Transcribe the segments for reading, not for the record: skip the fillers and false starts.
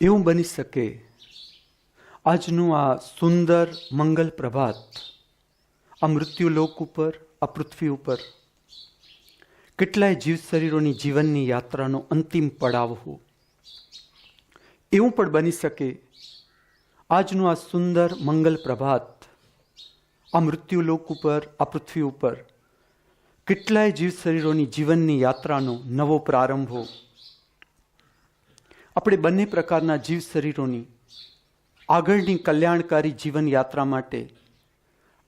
એવું બની શકે આજનું આ સુંદર મંગલ પ્રભાત આ મૃત્યુલોક ઉપર, આ પૃથ્વી ઉપર કેટલાય જીવ શરીરોની જીવનની યાત્રાનો અંતિમ પડાવ હો. એવું પણ બની શકે આજનું આ સુંદર મંગલ પ્રભાત આ મૃત્યુલોક ઉપર, આ પૃથ્વી ઉપર કેટલાય જીવ શરીરોની જીવનની યાત્રાનો નવો પ્રારંભ હો. આપણે બંને પ્રકારના જીવ શરીરોની આગળની કલ્યાણકારી જીવન યાત્રા માટે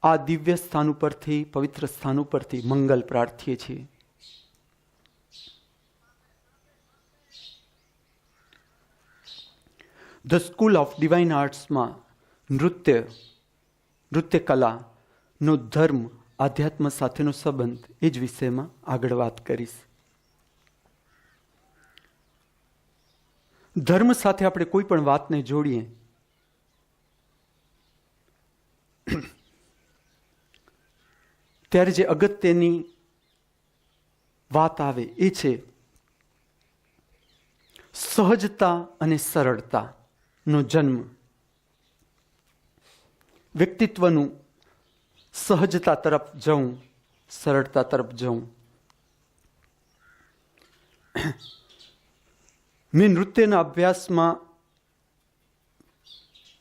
આ દિવ્ય સ્થાન ઉપરથી, પવિત્ર સ્થાન ઉપરથી મંગલ પ્રાર્થીએ છીએ. ધ સ્કૂલ ઓફ ડિવાઇન આર્ટ્સમાં નૃત્ય કલાનો ધર્મ, આધ્યાત્મ સાથેનો સંબંધ, એ જ વિષયમાં આગળ વાત કરીશ. ધર્મ સાથે આપણે કોઈ પણ વાતને જોડીએ ત્યારે જે અગત્યની વાત આવે એ છે સહજતા અને સરળતાનો જન્મ. વ્યક્તિત્વનું સહજતા તરફ જવું, સરળતા તરફ જવું. મેં નૃત્યના અભ્યાસમાં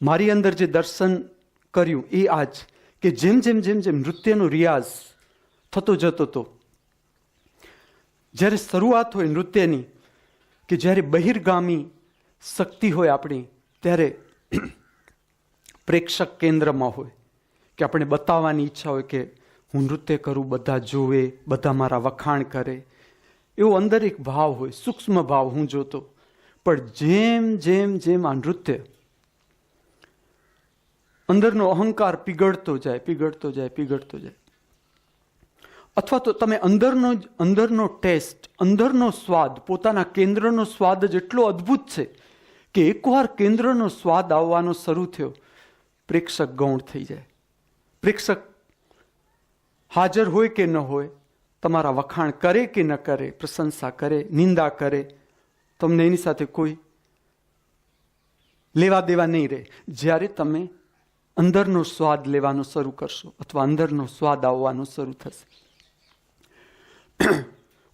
મારી અંદર જે દર્શન કર્યું એ આજ કે જેમ જેમ જેમ જેમ નૃત્યનો રિયાઝ થતો જતો હતો, જ્યારે શરૂઆત હોય નૃત્યની, કે જ્યારે બહિર્ગામી શક્તિ હોય આપણી, ત્યારે પ્રેક્ષક કેન્દ્રમાં હોય, કે આપણે બતાવવાની ઈચ્છા હોય કે હું નૃત્ય કરું, બધા જોવે, બધા મારા વખાણ કરે, એવો અંદર એક ભાવ હોય, સૂક્ષ્મ ભાવ હું જોતો. પણ જેમ જેમ જેમ આ નૃત્ય અંદરનો અહંકાર પીગળતો જાય, અથવા તો તમે અંદરનો ટેસ્ટ, અંદરનો સ્વાદ, પોતાના કેન્દ્રનો સ્વાદ જ એટલો અદ્ભુત છે કે એકવાર કેન્દ્રનો સ્વાદ આવવાનો શરૂ થયો, પ્રેક્ષક ગૌણ થઈ જાય. પ્રેક્ષક હાજર હોય કે ન હોય, તમારા વખાણ કરે કે ન કરે, પ્રશંસા કરે, નિંદા કરે, તમને એની સાથે કોઈ લેવા દેવા નહીં રહે. જ્યારે તમે અંદરનો સ્વાદ લેવાનો શરૂ કરશો અથવા અંદરનો સ્વાદ આવવાનો શરૂ થશે.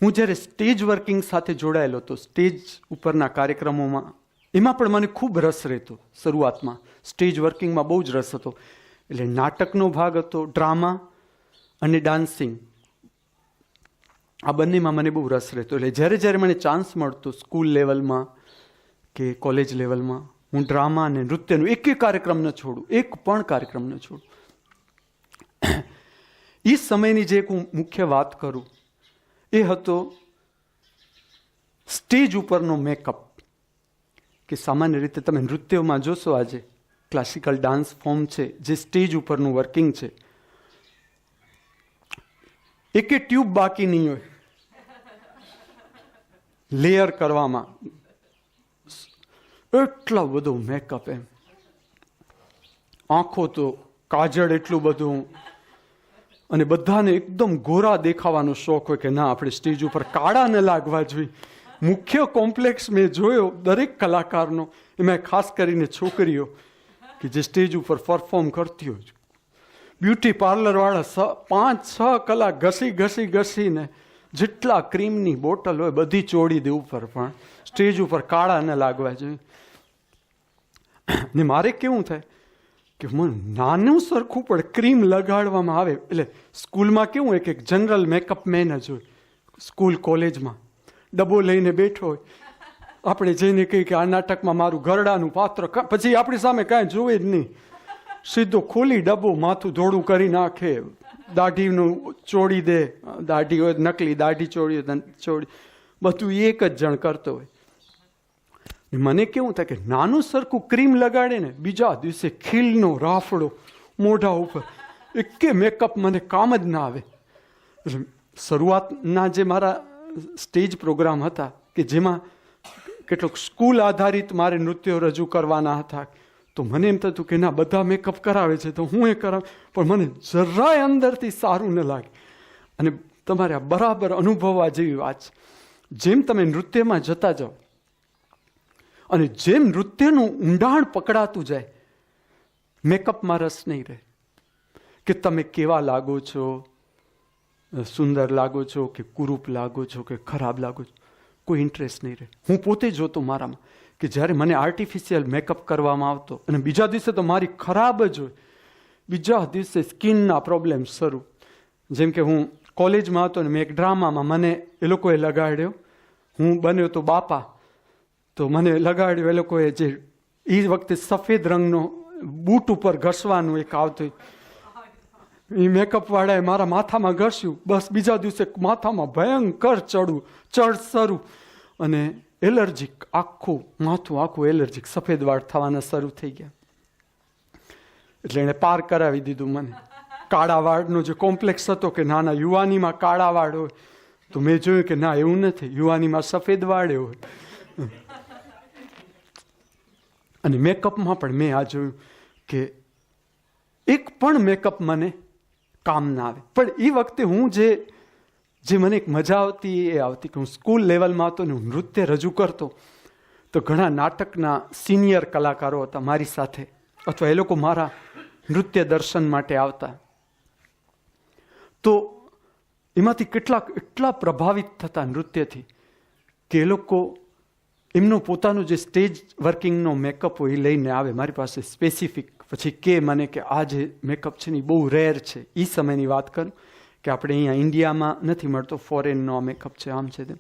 હું જ્યારે સ્ટેજ વર્કિંગ સાથે જોડાયેલો હતો, સ્ટેજ ઉપરના કાર્યક્રમોમાં, એમાં પણ મને ખૂબ રસ રહેતો. શરૂઆતમાં સ્ટેજ વર્કિંગમાં બહુ જ રસ હતો. એટલે નાટકનો ભાગ હતો, ડ્રામા અને ડાન્સિંગ, આ બંનેમાં મને બહુ રસ રહેતો. એટલે જ્યારે જ્યારે મને ચાન્સ મળતો સ્કૂલ લેવલમાં કે કોલેજ લેવલમાં, હું ડ્રામા અને નૃત્યનું એક કાર્યક્રમ ન છોડું, એક પણ કાર્યક્રમ ન છોડું. એ સમયની જે હું મુખ્ય વાત કરું એ હતો સ્ટેજ ઉપરનો મેકઅપ. કે સામાન્ય રીતે તમે નૃત્યોમાં જોશો, આજે ક્લાસિકલ ડાન્સ ફોર્મ છે જે સ્ટેજ ઉપરનું વર્કિંગ છે, એકે ટ્યુબ બાકી નહીં હોય લેયર કરવામાં. એટલો બધો મેકઅપ, એમ આંખો તો કાજળ એટલું બધું, અને બધાને એકદમ ગોરા દેખાવાનો શોખ હોય કે ના, આપણે સ્ટેજ ઉપર કાળા ન લાગવા જોઈએ. મુખ્ય કોમ્પ્લેક્સ મેં જોયો દરેક કલાકારનો, એમાં ખાસ કરીને છોકરીઓ કે જે સ્ટેજ ઉપર પરફોર્મ કરતી હોય, બ્યુટી પાર્લરવાળા 5-6 કલાક ઘસીને જેટલા ક્રીમની બોટલ હોય બધી ચોડી દે ઉપર, પણ સ્ટેજ ઉપર કાળા ન લાગવા જોઈએ. ને મારે કેવું થાય કે મને નાનું સરખું પણ ક્રીમ લગાડવામાં આવે, એટલે સ્કૂલમાં કેવું હોય કે જનરલ મેકઅપ મેન જ હોય, સ્કૂલ કોલેજમાં ડબ્બો લઈને બેઠો હોય, આપણે જઈને કહીએ કે આ નાટકમાં મારું ગરડાનું પાત્ર, પછી આપણી સામે કાંઈ જોવે જ નહીં, સીધો ખોલી ડબ્બો, માથું ધોળું કરી નાખે, દાઢીનું ચોડી દે, દાઢી હોય નકલી દાઢી ચોડી, બધું એક જ જણ કરતો હોય. મને કેવું થાય કે નાનું સરખું ક્રીમ લગાડે ને, બીજા દિવસે ખીલનો રાફડો મોઢા ઉપર, એકે મેકઅપ મને કામ જ ના આવે. શરૂઆતના જે મારા સ્ટેજ પ્રોગ્રામ હતા કે જેમાં કેટલોક સ્કૂલ આધારિત મારે નૃત્યો રજૂ કરવાના હતા, તો મને એમ થતું કે ના, બધા મેકઅપ કરાવે છે તો હું એ કરાવ, પણ મને જરાય અંદરથી સારું ન લાગે. અને તમારે આ બરાબર અનુભવવા જેવી વાત છે. જેમ તમે નૃત્યમાં જતા જાઓ, અને જેમ નૃત્યનું ઊંડાણ પકડાતું જાય, મેકઅપમાં રસ નહીં રહે કે તમે કેવા લાગો છો, સુંદર લાગો છો કે કુરૂપ લાગો છો કે ખરાબ લાગો છો, કોઈ ઇન્ટરેસ્ટ નહીં રહે. હું પોતે જોતો મારામાં કે જ્યારે મને આર્ટિફિશિયલ મેકઅપ કરવામાં આવતો અને બીજા દિવસે તો મારી ખરાબ જ હોય, બીજા દિવસે સ્કિનના પ્રોબ્લેમ શરૂ. જેમ કે હું કોલેજમાં હતો ને મેં એક ડ્રામામાં મને એ લોકોએ લગાડ્યો, હું બન્યો તો બાપા, તો મને લગાડ્યો એ લોકોએ જે એ વખતે સફેદ રંગનો બૂટ ઉપર ઘસવાનું એક આવતું, એ મેકઅપવાળાએ મારા માથામાં ઘસ્યું. બસ બીજા દિવસે માથામાં ભયંકર ચડ શરૂ અને એલર્જીક, આખું માથું આખું એલર્જીક, સફેદ વાળ થવાના શરૂ થઈ ગયા. એટલે એણે પાર કરાવી દીધું મને. કાળા વાળનો જે કોમ્પ્લેક્સ હતો કે નાના યુવાનીમાં કાળા વાળ હોય, તો મેં જોયું કે ના, એવું નથી, યુવાનીમાં સફેદ વાળ હોય. અને મેકઅપમાં પણ મેં આ જોયું કે એક પણ મેકઅપ મને કામ ના આવે. પણ એ વખતે હું જે મને એક મજા આવતી એ આવતી કે હું સ્કૂલ લેવલમાં હતો ને હું નૃત્ય રજૂ કરતો, તો ઘણા નાટકના સિનિયર કલાકારો હતા મારી સાથે, અથવા એ લોકો મારા નૃત્ય દર્શન માટે આવતા. તો એમાંથી કેટલાક એટલા પ્રભાવિત થતા નૃત્યથી કે એ લોકો એમનું પોતાનું જે સ્ટેજ વર્કિંગનો મેકઅપ હોય એ લઈને આવે મારી પાસે સ્પેસિફિક. પછી કે મને કે આ જે મેકઅપ છે ને એ બહુ રેર છે. એ સમયની વાત કરું કે આપણે અહીંયા ઇન્ડિયામાં નથી મળતો, ફોરેનનો મેકઅપ છે, આમ છે તેમ.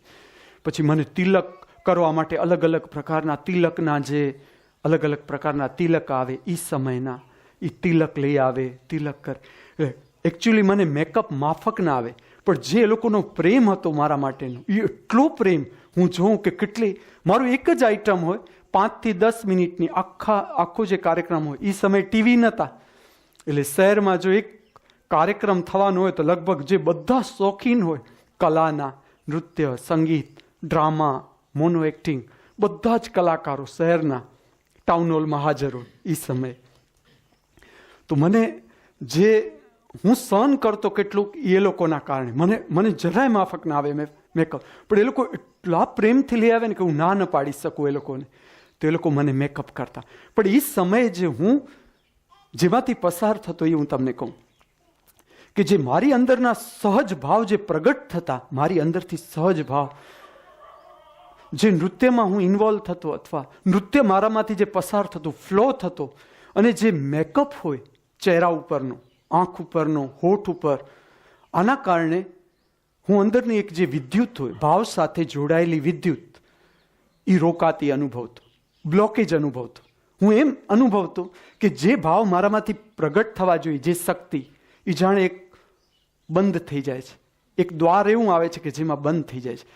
પછી મને તિલક કરવા માટે અલગ અલગ પ્રકારના તિલકના જે અલગ અલગ પ્રકારના તિલક આવે એ સમયના, એ તિલક લઈ આવે, તિલક કર. એકચ્યુઅલી મને મેકઅપ માફક ના આવે, પણ જે એ લોકોનો પ્રેમ હતો મારા માટેનો, એ એટલો પ્રેમ હું જોઉં કે કેટલી, મારું એક જ આઈટમ હોય 5 થી 10 મિનિટની, આખો જે કાર્યક્રમ હોય, એ સમયે ટીવી નહોતા, એટલે શહેરમાં જો એક કાર્યક્રમ થવાનો હોય તો લગભગ જે બધા શોખીન હોય કલાના, નૃત્ય, સંગીત, ડ્રામા, મોનો એક્ટિંગ, બધા જ કલાકારો શહેરના ટાઉન હોલમાં હાજર હોય એ સમયે. તો મને જે હું સહન કરતો કેટલું એ લોકોના કારણે મને જરાય માફક ના આવે મેકઅપ, પણ એ લોકો એટલા પ્રેમથી લઈ આવે ને કે હું ના ન પાડી શકું એ લોકોને. તો એ લોકો મને મેકઅપ કરતા. પણ એ સમયે જે હું જેમાંથી પસાર થતો એ હું તમને કહું કે જે મારી અંદરના સહજ ભાવ જે પ્રગટ થતા, મારી અંદરથી સહજ ભાવ જે નૃત્યમાં હું ઇન્વોલ્વ થતો, અથવા નૃત્ય મારામાંથી જે પસાર થતું, ફ્લો થતો, અને જે મેકઅપ હોય ચહેરા ઉપરનો, આંખ ઉપરનો, હોઠ ઉપર, આના કારણે હું અંદરની એક જે વિદ્યુત હોય, ભાવ સાથે જોડાયેલી વિદ્યુત, એ રોકાતી અનુભવતો, બ્લોકેજ અનુભવતો. હું એમ અનુભવતો કે જે ભાવ મારામાંથી પ્રગટ થવા જોઈએ, જે શક્તિ, એ જાણે એક બંધ થઈ જાય છે. એક દ્વાર એવું આવે છે કે જેમાં બંધ થઈ જાય છે.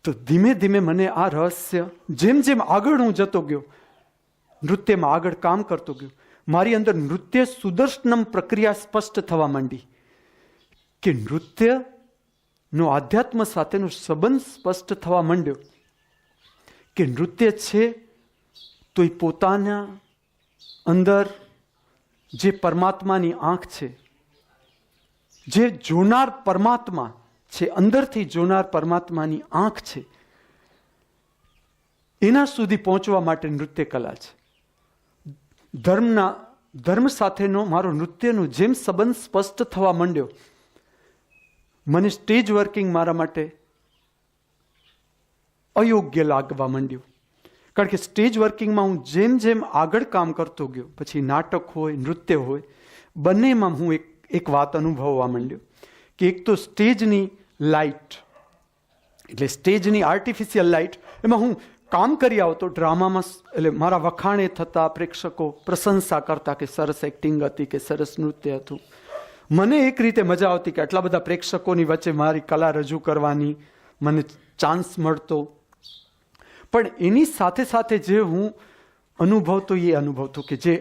તો ધીમે ધીમે મને આ રહસ્ય, જેમ જેમ આગળ હું જતો ગયો, નૃત્યમાં આગળ કામ કરતો ગયો, મારી અંદર નૃત્ય સુદર્શનમ પ્રક્રિયા સ્પષ્ટ થવા માંડી કે નૃત્યનો આધ્યાત્મ સાથેનો સંબંધ સ્પષ્ટ થવા માંડ્યો કે નૃત્ય છે તો એ પોતાના અંદર જે પરમાત્માની આંખ છે, જે જોનાર પરમાત્મા છે, અંદરથી જોનાર પરમાત્માની આંખ છે, એના સુધી પહોંચવા માટે નૃત્ય કલા છે. ધર્મ સાથેનો મારો નૃત્યનો જેમ સંબંધ સ્પષ્ટ થવા માંડ્યો, મને સ્ટેજ વર્કિંગ મારા માટે અયોગ્ય લાગવા માંડ્યું. કારણ કે સ્ટેજ વર્કિંગમાં હું જેમ જેમ આગળ કામ કરતો ગયો, પછી નાટક હોય, નૃત્ય હોય, બંનેમાં હું એક વાત અનુભવવા માંડ્યો કે એક તો સ્ટેજની લાઇટ, એટલે સ્ટેજની આર્ટિફિશિયલ લાઇટ, એમાં હું કામ કરી આવતો ડ્રામામાં, એટલે મારા વખાણે થતા, પ્રેક્ષકો પ્રશંસા કરતા કે સરસ એક્ટિંગ હતી, કે સરસ નૃત્ય હતું. મને એક રીતે મજા આવતી કે આટલા બધા પ્રેક્ષકોની વચ્ચે મારી કલા રજૂ કરવાની મને ચાન્સ મળતો. પણ એની સાથે સાથે જે હું અનુભવતો એ અનુભવતો કે જે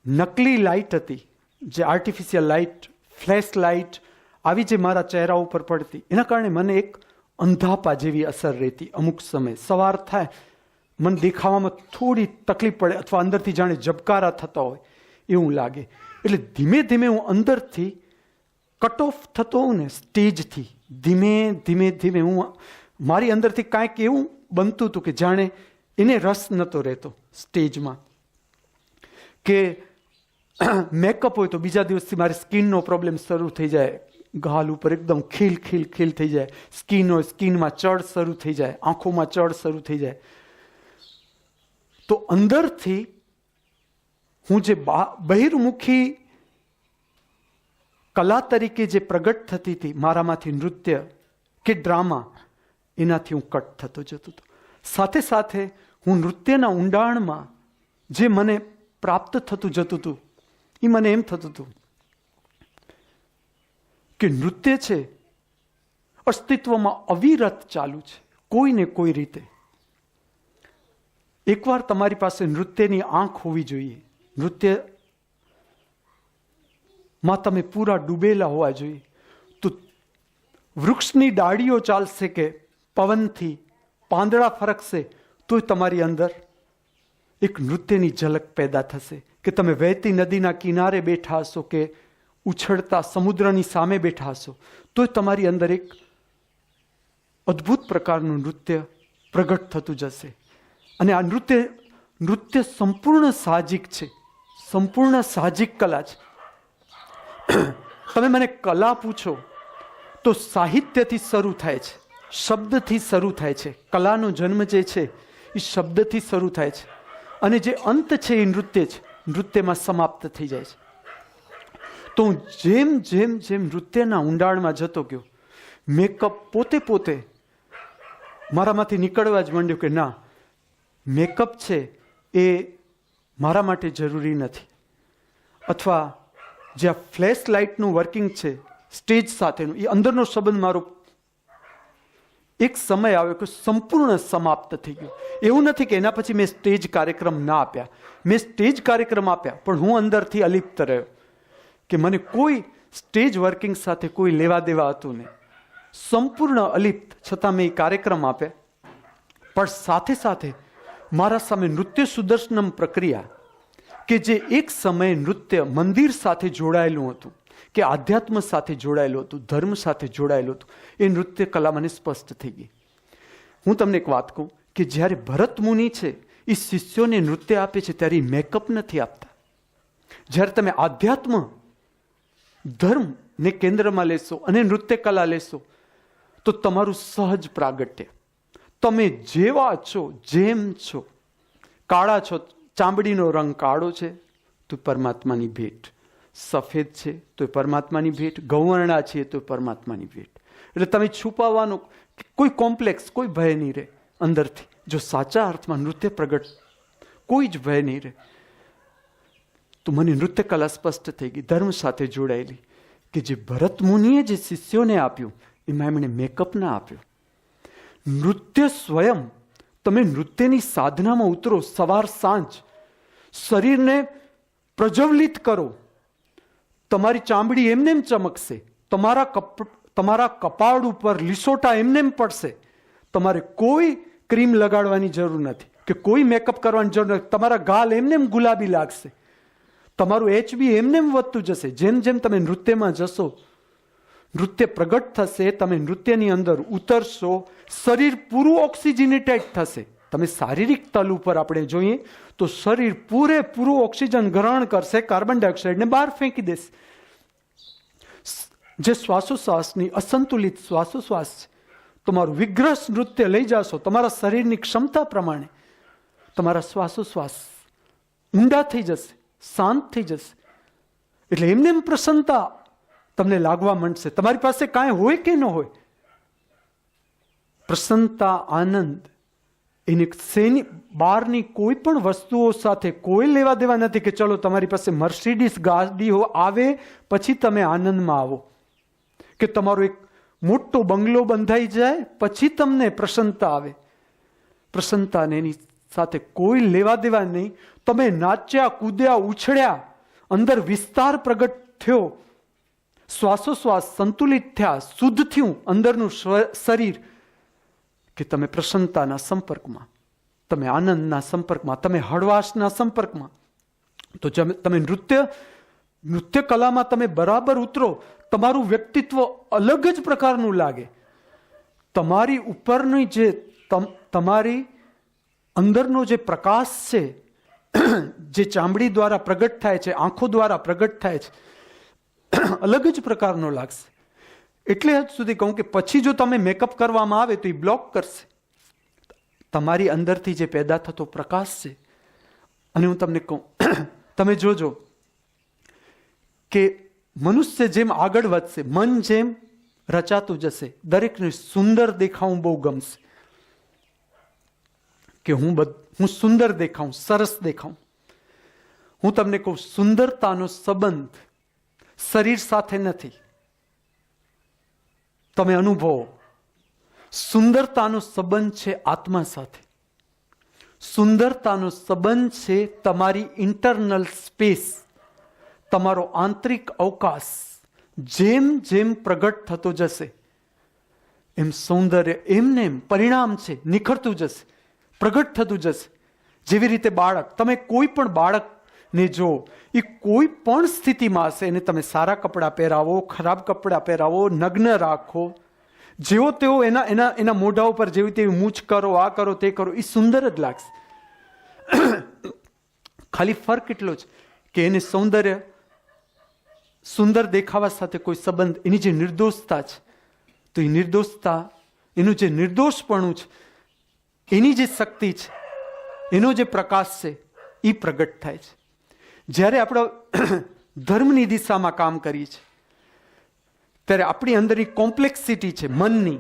નકલી લાઇટ હતી, જે આર્ટિફિશિયલ લાઇટ, ફ્લેશ લાઇટ આવી જે મારા ચહેરા ઉપર પડતી, એના કારણે મને એક અંધાપા જેવી અસર રહેતી. અમુક સમય સવાર થાય, મને દેખાવામાં થોડી તકલીફ પડે, અથવા અંદરથી જાણે ઝબકારા થતા હોય એવું લાગે. એટલે ધીમે ધીમે હું અંદરથી કટ ઓફ થતો હોઉં ને સ્ટેજથી, ધીમે ધીમે ધીમે હું મારી અંદરથી કાંઈક એવું બનતું હતું કે જાણે એને રસ નહોતો રહેતો સ્ટેજમાં, કે મેકઅપ હોય તો બીજા દિવસથી મારી સ્કિનનો પ્રોબ્લેમ શરૂ થઈ જાય, ગાલ ઉપર એકદમ ખીલ ખીલ ખીલ થઈ જાય, સ્કિન હોય સ્કિનમાં ચડ શરૂ થઈ જાય, આંખોમાં ચડ શરૂ થઈ જાય. તો અંદરથી હું જે બહિર્મુખી કલા તરીકે જે પ્રગટ થતી હતી મારામાંથી નૃત્ય કે ડ્રામા, એનાથી હું કટ થતો જતો હતો. સાથે સાથે હું નૃત્યના ઊંડાણમાં જે મને પ્રાપ્ત થતું જતું હતું, એ મને એમ થતું હતું કે નૃત્ય છે અસ્તિત્વમાં અવિરત ચાલુ છે, કોઈને કોઈ રીતે. એકવાર તમારી પાસે નૃત્યની આંખ હોવી જોઈએ, નૃત્યમાં તમે પૂરા ડૂબેલા હોવા જોઈએ. તો વૃક્ષની ડાળીઓ ચાલશે કે પવનથી પાંદડા ફરકશે તોય તમારી અંદર એક નૃત્યની ઝલક પેદા થશે. કે તમે વહેતી નદીના કિનારે બેઠા હશો કે ઉછળતા સમુદ્રની સામે બેઠા હશો તોય તમારી અંદર એક અદ્ભુત પ્રકારનું નૃત્ય પ્રગટ થતું જશે. અને આ નૃત્ય સંપૂર્ણ સાહજિક છે, સંપૂર્ણ સાહજિક કલા છે. તમે મને કલા પૂછો તો સાહિત્યથી શરૂ થાય છે, શબ્દથી શરૂ થાય છે. કલાનો જન્મ જે છે એ શબ્દથી શરૂ થાય છે, અને જે અંત છે એ નૃત્ય છે, નૃત્યમાં સમાપ્ત થઈ જાય છે. તો હું જેમ જેમ જેમ નૃત્યના ઊંડાણમાં જતો ગયો, મેકઅપ પોતે મારામાંથી નીકળવા જ માંડ્યું કે ના, મેકઅપ છે એ મારા માટે જરૂરી નથી. અથવા જે આ ફ્લેશ લાઇટનું વર્કિંગ છે સ્ટેજ સાથેનું, એ અંદરનો સંબંધ મારો એક સમય આવ્યો કે સંપૂર્ણ સમાપ્ત થઈ ગયો. એવું નથી કે એના પછી મેં સ્ટેજ કાર્યક્રમ ના આપ્યા, મેં સ્ટેજ કાર્યક્રમ આપ્યા, પણ હું અંદરથી અલિપ્ત રહ્યો કે મને કોઈ સ્ટેજ વર્કિંગ સાથે કોઈ લેવા દેવા હતું નહીં. સંપૂર્ણ અલિપ્ત છતાં મેં એ કાર્યક્રમ આપ્યા. પણ સાથે સાથે મારા સામે નૃત્ય સુદર્શનમ પ્રક્રિયા, કે જે એક સમયે નૃત્ય મંદિર સાથે જોડાયેલું હતું, કે આધ્યાત્મ સાથે જોડાયેલું હતું, ધર્મ સાથે જોડાયેલું હતું, એ નૃત્ય કલા મને સ્પષ્ટ થઈ ગઈ. હું તમને એક વાત કહું કે જ્યારે ભરત મુનિ છે એ શિષ્યોને નૃત્ય આપે છે ત્યારે એ મેકઅપ નથી આપતા. જ્યારે તમે આધ્યાત્મ ધર્મને કેન્દ્રમાં લેશો અને નૃત્ય કલા લેશો તો તમારું સહજ પ્રાગટ્ય, તમે જેવા છો જેમ છો, કાળા છો, ચામડીનો રંગ કાળો છે તો પરમાત્માની ભેટ, સફેદ છે તો પરમાત્માની ભેટ, ગૌવર્ણા છે તો પરમાત્માની ભેટ. એટલે તમે છુપાવવાનો કોઈ કોમ્પ્લેક્સ, કોઈ ભય નહીં રહે અંદરથી. જો સાચા અર્થમાં નૃત્ય પ્રગટ, કોઈ જ ભય નહીં રહે. તો મને નૃત્ય કલા સ્પષ્ટ થઈ ગઈ, ધર્મ સાથે જોડાયેલી, કે જે ભરત મુનિએ જે શિષ્યોને આપ્યું એમાં એમણે મેકઅપ ના આપ્યો. નૃત્ય સ્વયં, તમે નૃત્યની સાધનામાં ઉતરો, સવાર સાંજ શરીરને પ્રજ્વલિત કરો, તમારી ચામડી એમનેમ ચમકશે, તમારા કપાળ ઉપર લીસોટા એમનેમ પડશે. તમારે કોઈ ક્રીમ લગાડવાની જરૂર નથી કે કોઈ મેકઅપ કરવાની જરૂર નથી. તમારા ગાલ એમનેમ ગુલાબી લાગશે, તમારું એચબી એમનેમ વધતું જશે. જેમ જેમ તમે નૃત્યમાં જશો, નૃત્ય પ્રગટ થશે, તમે નૃત્યની અંદર ઉતરશો, શરીર પૂરું ઓક્સિજનેટેડ થશે. તમે શારીરિક તલ ઉપર આપણે જોઈએ તો શરીર પૂરેપૂરું ઓક્સિજન ગ્રહણ કરશે, કાર્બન ડાયોક્સાઇડને બહાર ફેંકી દેશે. જે શ્વાસોશ્વાસની અસંતુલિત શ્વાસોશ્વાસ છે, તમારું વિગ્રહ નૃત્ય લઈ જશો, તમારા શરીરની ક્ષમતા પ્રમાણે તમારા શ્વાસોશ્વાસ ઊંડા થઈ જશે, શાંત થઈ જશે. એટલે એમને પ્રસન્નતા તમને લાગવા માંડશે. તમારી પાસે કાંઈ હોય કે ન હોય, પ્રસન્નતા, આનંદ એની બહારની કોઈ પણ વસ્તુઓ સાથે કોઈ લેવા દેવા નથી કે ચલો તમારી પાસે મર્સિડીઝ ગાડી આવે પછી તમે આનંદમાં આવો, કે તમારો એક મોટો બંગલો બંધાઈ જાય પછી તમને પ્રસન્નતા આવે. પ્રસન્નતાને એની સાથે કોઈ લેવા દેવા નહીં. તમે નાચ્યા, કૂદ્યા, ઉછળ્યા, અંદર વિસ્તાર પ્રગટ થયો, શ્વાસોશ્વાસ સંતુલિત થયા, શુદ્ધ થયું અંદરનું શરીર, કે તમે પ્રસન્નતાના સંપર્કમાં, તમે આનંદના સંપર્કમાં, તમે હળવાશના સંપર્કમાં. તો તમે નૃત્ય કલામાં તમે બરાબર ઉતરો, તમારું વ્યક્તિત્વ અલગ જ પ્રકારનું લાગે. તમારી ઉપરની જે તમારી અંદરનો જે પ્રકાશ છે, જે ચામડી દ્વારા પ્રગટ થાય છે, આંખો દ્વારા પ્રગટ થાય છે, અલગ જ પ્રકારનો લાગશે. એટલે હદ સુધી કહું કે પછી જો તમે મેકઅપ કરવામાં આવે તો એ બ્લોક કરશે તમારી અંદરથી જે પેદા થતો પ્રકાશ છે. અને હું તમને કહું, તમે જોજો કે મનુષ્ય જેમ આગળ વધશે, મન જેમ રચાતું જશે, દરેકને સુંદર દેખાવું બહુ ગમશે. કે હું સુંદર દેખાઉં, સરસ દેખાઉં. હું તમને કહું, સુંદરતાનો સંબંધ શરીર સાથે નથી. તમે અનુભવો, સુંદરતાનો સંબંધ છે આત્મા સાથે. સુંદરતાનો સંબંધ છે તમારી ઇન્ટરનલ સ્પેસ, તમારો આંતરિક અવકાશ. જેમ જેમ પ્રગટ થતો જશે એમ સૌંદર્ય એમને એમ પરિણામ છે નિખરતું જશે, પ્રગટ થતું જશે. જેવી રીતે બાળક, તમે કોઈ પણ બાળકને જો, એ કોઈ પણ સ્થિતિમાં હશે, એને તમે સારા કપડાં પહેરાવો, ખરાબ કપડાં પહેરાવો, નગ્ન રાખો, જેવો તેવો એના મોઢા ઉપર જેવી તેવી મૂછ કરો, આ કરો, તે કરો, એ સુંદર જ લાગશે. ખાલી ફરક એટલો જ કે એને સૌંદર્ય, સુંદર દેખાવા સાથે કોઈ સંબંધ, એની જે નિર્દોષતા છે, તો એ નિર્દોષતા, એનું જે નિર્દોષપણું છે, એની જે શક્તિ છે, એનો જે પ્રકાશ છે, એ પ્રગટ થાય છે. જ્યારે આપણે ધર્મની દિશામાં કામ કરીએ છીએ ત્યારે આપણી અંદરની કોમ્પ્લેક્સિટી છે મનની,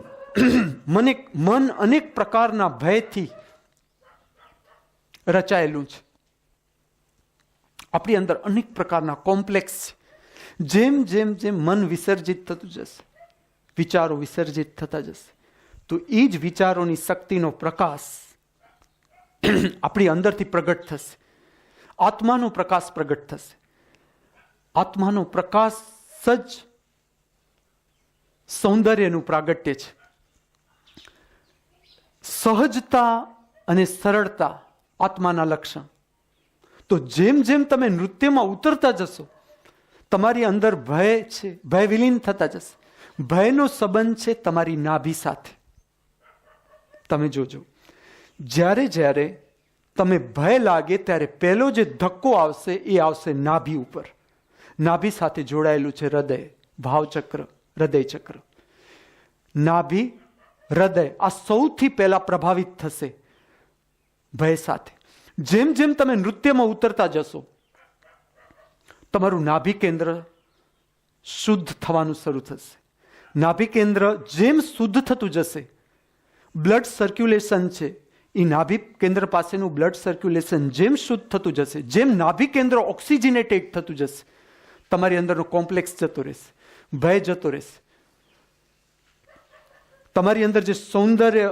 મન અનેક પ્રકારના ભયથી રચાયેલું છે. આપણી અંદર અનેક પ્રકારના કોમ્પ્લેક્સ છે. જેમ જેમ જેમ મન વિસર્જિત થતું જશે, વિચારો વિસર્જિત થતા જશે, તો એ જ વિચારોની શક્તિનો પ્રકાશ આપણી અંદરથી પ્રગટ થશે. આત્માનો પ્રકાશ પ્રગટ થશે. આત્માનો પ્રકાશ જ સૌંદર્યનું પ્રાગટ્ય છે. સહજતા અને સરળતા આત્માના લક્ષણ. તો જેમ જેમ તમે નૃત્યમાં ઉતરતા જશો, તમારી અંદર ભય છે, ભય વિલીન થતા જશે. ભયનો સંબંધ છે તમારી નાભી સાથે. તમે જોજો, જ્યારે જ્યારે તમે ભય લાગે ત્યારે પહેલો જે ધક્કો આવશે એ આવશે નાભી ઉપર. નાભી સાથે જોડાયેલું છે હૃદય, ભાવચક્ર, હૃદય ચક્ર. નાભી, હૃદય આ સૌથી પહેલા પ્રભાવિત થશે ભય સાથે. જેમ જેમ તમે નૃત્યમાં ઉતરતા જશો, તમારું નાભી કેન્દ્ર શુદ્ધ થવાનું શરૂ થશે. નાભી કેન્દ્ર જેમ શુદ્ધ થતું જશે, બ્લડ સર્ક્યુલેશન છે, એ નાભી કેન્દ્ર પાસેનું બ્લડ સર્ક્યુલેશન જેમ શુદ્ધ થતું જશે, જેમ નાભી કેન્દ્ર ઓક્સિજનેટેડ થતું જશે, તમારી અંદરનો કોમ્પ્લેક્સ જતો રહેશે, ભય જતો રહેશે. તમારી અંદર જે સૌંદર્ય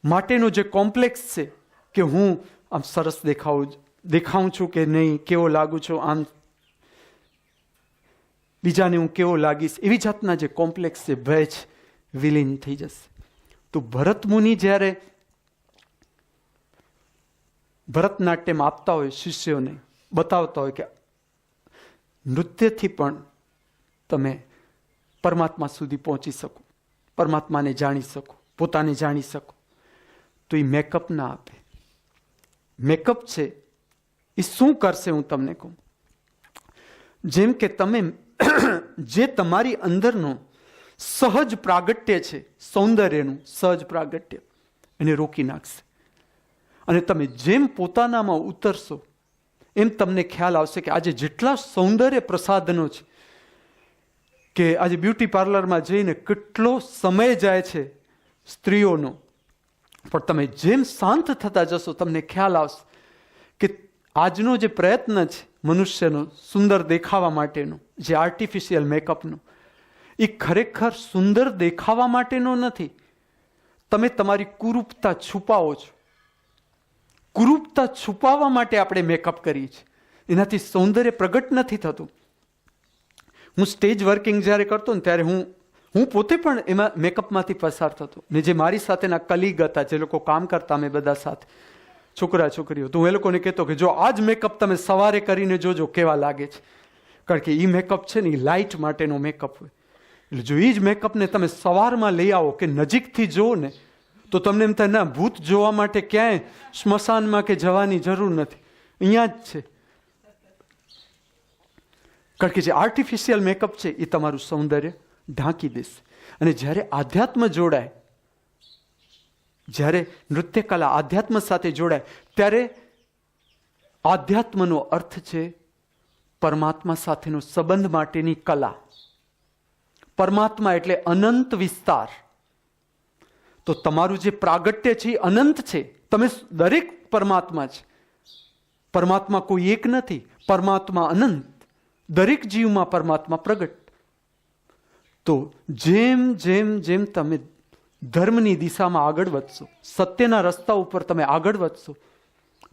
માટેનો જે કોમ્પ્લેક્સ છે કે હું આમ સરસ દેખાઉં છું કે નહીં, કેવો લાગુ છું, આમ બીજાને હું કેવો લાગીશ, એવી જાતના જે કોમ્પ્લેક્સ છે, ભય છે, વિલીન થઈ જશે. તો ભરત મુનિ જ્યારે ભરતનાટ્યમ આપતા હોય, શિષ્યોને બતાવતા હોય કે નૃત્યથી પણ તમે પરમાત્મા સુધી પહોંચી શકો, પરમાત્માને જાણી શકો, પોતાને જાણી શકો, તો એ મેકઅપ ના આપે. મેકઅપ છે એ શું કરશે હું તમને કહું. જેમ કે તમે જે તમારી અંદરનો સહજ પ્રાગટ્ય છે, સૌંદર્યનું સહજ પ્રાગટ્ય, એને રોકી નાખશે. અને તમે જેમ પોતાનામાં ઉતરશો એમ તમને ખ્યાલ આવશે કે આજે જેટલા સૌંદર્ય પ્રસાધનો છે, કે આજે બ્યુટી પાર્લરમાં જઈને કેટલો સમય જાય છે સ્ત્રીઓનો, પણ તમે જેમ શાંત થતા જશો તમને ખ્યાલ આવશે કે આજનો જે પ્રયત્ન છે મનુષ્યનો સુંદર દેખાવા માટેનો, જે આર્ટિફિશિયલ મેકઅપનો, એ ખરેખર સુંદર દેખાવા માટેનો નથી. તમે તમારી કુરૂપતા છુપાવો છો. કુરૂપતા છુપાવવા માટે આપણે મેકઅપ કરીએ છીએ, એનાથી સૌંદર્ય પ્રગટ નથી થતું. હું સ્ટેજ વર્કિંગ જ્યારે કરતો ને ત્યારે હું પોતે પણ એમાં મેકઅપમાંથી પસાર થતો. ને જે મારી સાથેના કલીગ હતા, જે લોકો કામ કરતા અમે બધા સાથે, છોકરા છોકરીઓ, તો હું એ લોકોને કહેતો કે જો આ જ મેકઅપ તમે સવારે કરીને જોજો કેવા લાગે છે. કારણ કે એ મેકઅપ છે ને એ લાઇટ માટેનો મેકઅપ હોય. એટલે જો એ જ મેકઅપને તમે સવારમાં લઈ આવો કે નજીકથી જુઓ ને, તો તમને એમ થાય ના, ભૂત જોવા માટે ક્યાંય સ્મશાનમાં કે જવાની જરૂર નથી, અહીંયા જ છે. કારણ કે જે આર્ટિફિશિયલ મેકઅપ છે એ તમારું સૌંદર્ય ઢાંકી દેશે. અને જ્યારે આધ્યાત્મ જોડાય, જ્યારે નૃત્ય કલા આધ્યાત્મ સાથે જોડાય, ત્યારે આધ્યાત્મનો અર્થ છે પરમાત્મા સાથેનો સંબંધ માટેની કલા. પરમાત્મા એટલે અનંત વિસ્તાર. તો તમારું જે પ્રાગટ્ય છે એ અનંત છે. તમે દરેક પરમાત્મા છે. પરમાત્મા કોઈ એક નથી, પરમાત્મા અનંત. દરેક જીવમાં પરમાત્મા પ્રગટ. તો જેમ જેમ જેમ તમે ધર્મની દિશામાં આગળ વધશો, સત્યના રસ્તા ઉપર તમે આગળ વધશો,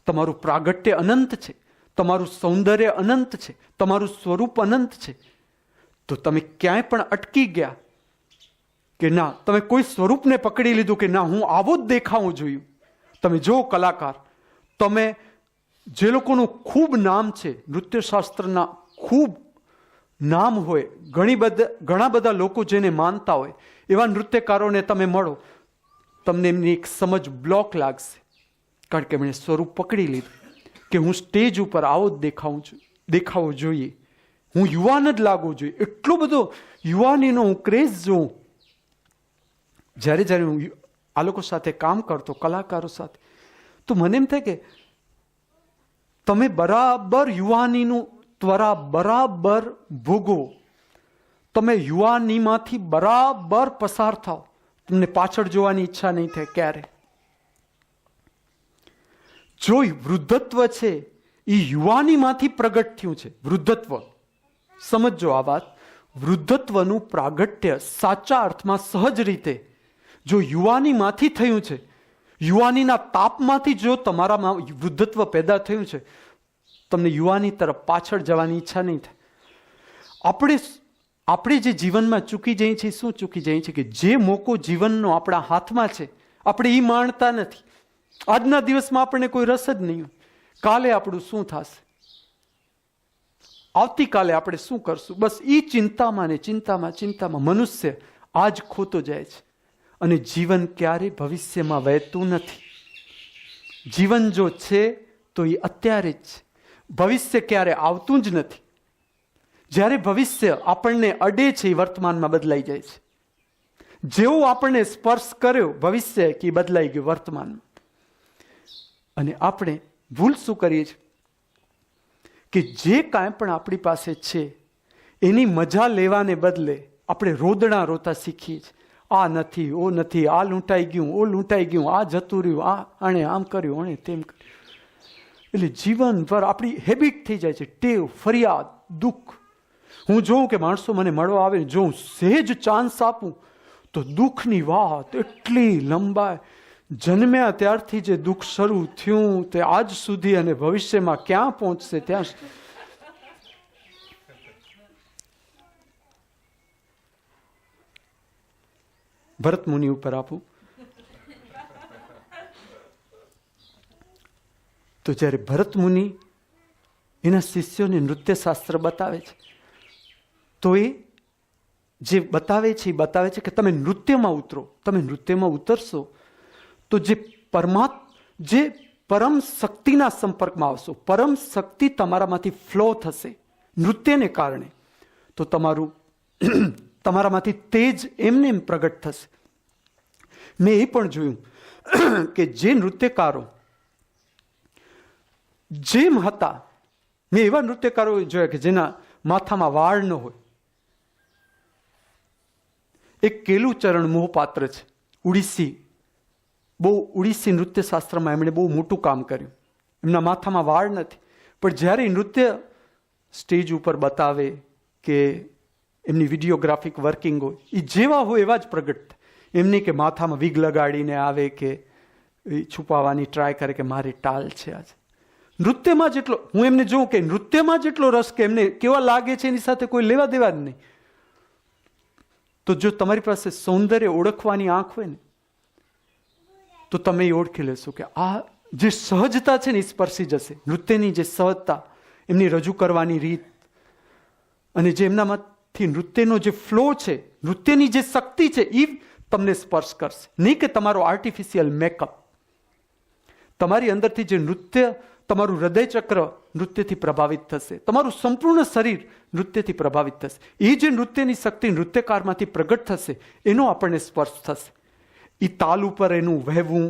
તમારું પ્રાગટ્ય અનંત છે, તમારું સૌંદર્ય અનંત છે, તમારું સ્વરૂપ અનંત છે. તો તમે ક્યાંય પણ અટકી ગયા કે ના, તમે કોઈ સ્વરૂપને પકડી લીધું કે ના, હું આવો જ દેખાવું જોયું. તમે જો કલાકાર, તમે જે લોકોનું ખૂબ નામ છે, નૃત્યશાસ્ત્રના ખૂબ નામ હોય, ઘણા બધા લોકો જેને માનતા હોય, એવા નૃત્યકારોને તમે મળો, તમને એમની એક સમજ બ્લોક લાગશે. કારણ કે એમણે સ્વરૂપ પકડી લીધું કે હું સ્ટેજ ઉપર આવો જ દેખાવો જોઈએ, હું યુવાન જ લાગવું જોઈએ. એટલો બધો યુવાનીનો હું ક્રેઝ જોઉં. જ્યારે હું આ લોકો સાથે કામ કરતો, કલાકારો સાથે, તો મને એમ થાય કે તમે બરાબર યુવાનીનું ત્વરા બરાબર ભોગવો. તમે યુવાનીમાંથી બરાબર પસાર થાવ, તમને પાછળ જોવાની ઈચ્છા નહીં થાય ક્યારે. જો વૃદ્ધત્વ છે એ યુવાનીમાંથી પ્રગટ થયું છે. વૃદ્ધત્વ, સમજો આ વાત, વૃદ્ધત્વનું પ્રાગટ્ય સાચા અર્થમાં સહજ રીતે જો યુવાનીમાંથી થયું છે, યુવાનીના તાપમાંથી જો તમારામાં વૃદ્ધત્વ પેદા થયું છે, તમને યુવાની તરફ પાછળ જવાની ઈચ્છા નહીં થાય. આપણે જે જીવનમાં ચૂકી જઈએ છીએ, શું ચૂકી જઈએ છીએ કે જે મોકો જીવનનો આપણા હાથમાં છે, આપણે એ માણતા નથી. આજના દિવસમાં આપણને કોઈ રસ જ નહીં હોય. કાલે આપણું શું થશે, આવતીકાલે આપણે શું કરશું, બસ એ ચિંતામાં ને ચિંતામાં મનુષ્ય આજ ખોતો જાય છે. અને જીવન ક્યારેય ભવિષ્યમાં વહેતું નથી. જીવન જો છે તો એ અત્યારે જ છે. ભવિષ્ય ક્યારે આવતું જ નથી. જ્યારે ભવિષ્ય આપણને અડે છે એ વર્તમાનમાં બદલાઈ જાય છે. જેવો આપણને સ્પર્શ કર્યો ભવિષ્ય કે બદલાઈ ગયું વર્તમાનમાં. અને આપણે ભૂલ શું કરીએ છીએ કે જે કાંઈ પણ આપણી પાસે છે એની મજા લેવાને બદલે આપણે રોદણા રોતા શીખીએ છીએ. આ નથી, ઓ નથી, આ લૂંટાઈ ગયું, ઓ લૂંટાઈ ગયું, આ જતું રહ્યું, આણે આમ કર્યું, આણે તેમ કર્યું. એટલે જીવનભર આપણી હેબિટ થઈ જાય છે, ટેવ, ફરિયાદ, દુઃખ. હું જોઉં કે માણસો મને મળવા આવે, જો હું સહેજ ચાન્સ આપું તો દુઃખની વાત એટલી લંબાય. જન્મ્યા ત્યારથી જે દુઃખ શરૂ થયું તે આજ સુધી અને ભવિષ્યમાં ક્યાં પહોંચશે ત્યાં. ભરત મુનિ ઉપર આપું તો જ્યારે ભરત મુનિ એના શિષ્યોને નૃત્યશાસ્ત્ર બતાવે છે, તો એ જે બતાવે છે કે તમે નૃત્યમાં ઉતરો. તમે નૃત્યમાં ઉતરશો તો જે પરમ શક્તિના સંપર્કમાં આવશો, પરમ શક્તિ તમારામાંથી ફ્લો થશે નૃત્યને કારણે, તો તમારામાંથી તેજ એમને એમ પ્રગટ થશે. મેં એ પણ જોયું કે જે નૃત્યકારો જેમ હતા, મેં એવા નૃત્યકારો જોયા કે જેના માથામાં વાળ ન હોય. એક કેલુચરણ મોહપાત્ર છે, ઉડીસી નૃત્યશાસ્ત્રમાં એમણે બહુ મોટું કામ કર્યું. એમના માથામાં વાળ નથી, પણ જ્યારે નૃત્ય સ્ટેજ ઉપર બતાવે કે એમની વિડીયોગ્રાફિક વર્કિંગ હોય, એ જેવા હોય એવા જ પ્રગટ થાય. એમને કે માથામાં વિગ લગાડીને આવે કે છુપાવવાની ટ્રાય કરે કે મારી ટાલ છે આજે. નૃત્યમાં જેટલો હું એમને જોઉં કે નૃત્યમાં જેટલો રસ કે એમને કેવા લાગે છે એની સાથે કોઈ લેવા દેવા જ નહીં. તો જો તમારી પાસે સૌંદર્ય ઓળખવાની આંખ હોય ને, તો તમે એ ઓળખી લેશો કે આ જે સહજતા છે ને એ સ્પર્શી જશે. નૃત્યની જે સહજતા, એમની રજૂ કરવાની રીત, અને જે એમનામાંથી નૃત્યનો જે ફ્લો છે, નૃત્યની જે શક્તિ છે, એ તમને સ્પર્શ કરશે, નહીં કે તમારો આર્ટિફિશિયલ મેકઅપ. તમારી અંદરથી જે નૃત્ય, તમારું હૃદયચક્ર નૃત્યથી પ્રભાવિત થશે, તમારું સંપૂર્ણ શરીર નૃત્યથી પ્રભાવિત થશે. એ જે નૃત્યની શક્તિ નૃત્યકારમાંથી પ્રગટ થશે એનો આપણને સ્પર્શ થશે. એ તાલ ઉપર એનું વહેવું,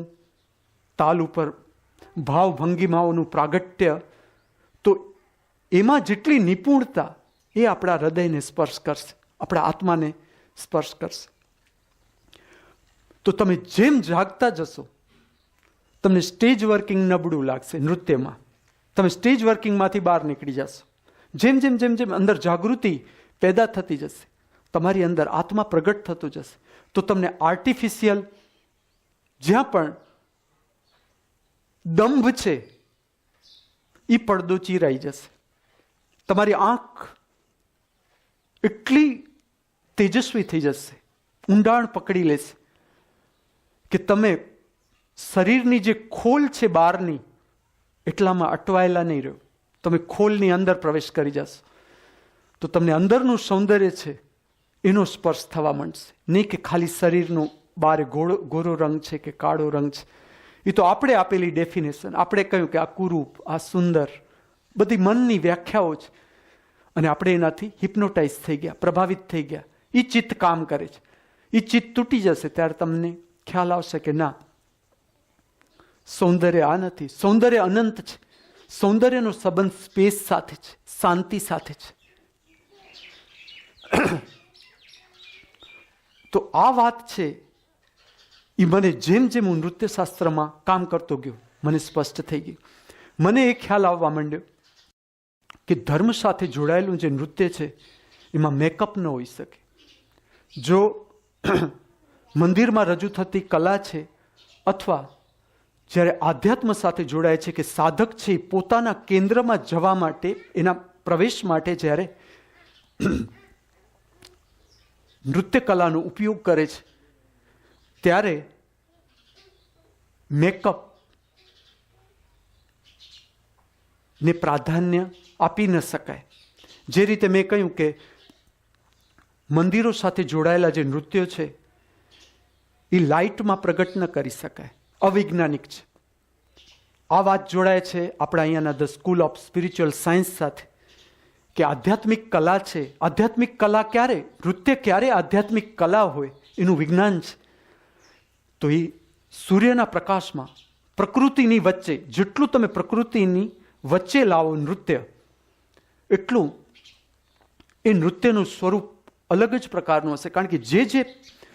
તાલ ઉપર ભાવ ભંગીમાઓનું પ્રાગટ્ય, તો એમાં જેટલી નિપુણતા એ આપણા હૃદયને સ્પર્શ કરશે, આપણા આત્માને સ્પર્શ કરશે. તો તમે જેમ જાગતા જશો તમને સ્ટેજ વર્કિંગ નબળું લાગશે. નૃત્યમાં તમે સ્ટેજ વર્કિંગમાંથી બહાર નીકળી જશો. જેમ જેમ જેમ જેમ અંદર જાગૃતિ પેદા થતી જશે, તમારી અંદર આત્મા પ્રગટ થતું જશે, તો તમને આર્ટિફિશિયલ જ્યાં પણ દંભ છે એ પડદો ચીરાઈ જશે. તમારી આંખ એટલી તેજસ્વી થઈ જશે, ઊંડાણ પકડી લેશે કે તમે શરીરની જે ખોલ છે બહારની એટલામાં અટવાયેલા નહીં રહ્યો. તમે ખોલની અંદર પ્રવેશ કરી જશો તો તમને અંદરનું સૌંદર્ય છે એનો સ્પર્શ થવા માંડશે. નહીં કે ખાલી શરીરનું બારે ગોરો રંગ છે કે કાળો રંગ છે. એ તો આપણે આપેલી ડેફિનેશન, આપણે કહ્યું કે આ કુરૂપ, આ સુંદર, બધી મનની વ્યાખ્યાઓ છે. અને આપણે એનાથી હિપ્નોટાઇઝ થઈ ગયા, પ્રભાવિત થઈ ગયા. એ ચિત્ત કામ કરે છે. એ ચિત્ત તૂટી જશે ત્યારે તમને ખ્યાલ આવશે કે ના, સૌંદર્ય આ નથી. સૌંદર્ય અનંત છે. સૌંદર્યનો સંબંધ સ્પેસ સાથે છે, શાંતિ સાથે છે. તો આ વાત છે એ મને જેમ જેમ હું નૃત્યશાસ્ત્રમાં કામ કરતો ગયો મને સ્પષ્ટ થઈ ગયું. મને એ ખ્યાલ આવવા માંડ્યો કે ધર્મ સાથે જોડાયેલું જે નૃત્ય છે એમાં મેકઅપ ન હોઈ શકે. જો મંદિરમાં રજૂ થતી કલા છે અથવા જ્યારે આધ્યાત્મ સાથે જોડાય છે કે સાધક છે પોતાના કેન્દ્રમાં જવા માટે, એના પ્રવેશ માટે જ્યારે નૃત્ય કલાનો ઉપયોગ કરે છે ત્યારે મેકઅપ ને પ્રાધાન્ય આપી ન શકાય. જે રીતે મેં કહ્યું કે મંદિરો સાથે જોડાયેલા જે નૃત્યો છે એ લાઇટમાં પ્રગટ ન કરી શકાય, અવૈજ્ઞાનિક છે. આ વાત જોડાય છે આપણા અહીંયાના the school of spiritual science સાથે કે આધ્યાત્મિક કલા છે. આધ્યાત્મિક કલા ક્યારે, નૃત્ય ક્યારે આધ્યાત્મિક કલા હોય એનું વિજ્ઞાન છે. તો એ સૂર્યના પ્રકાશમાં પ્રકૃતિની વચ્ચે, જેટલું તમે પ્રકૃતિની વચ્ચે લાવો નૃત્ય, એટલું એ નૃત્યનું સ્વરૂપ અલગ જ પ્રકારનું હશે. કારણ કે જે જે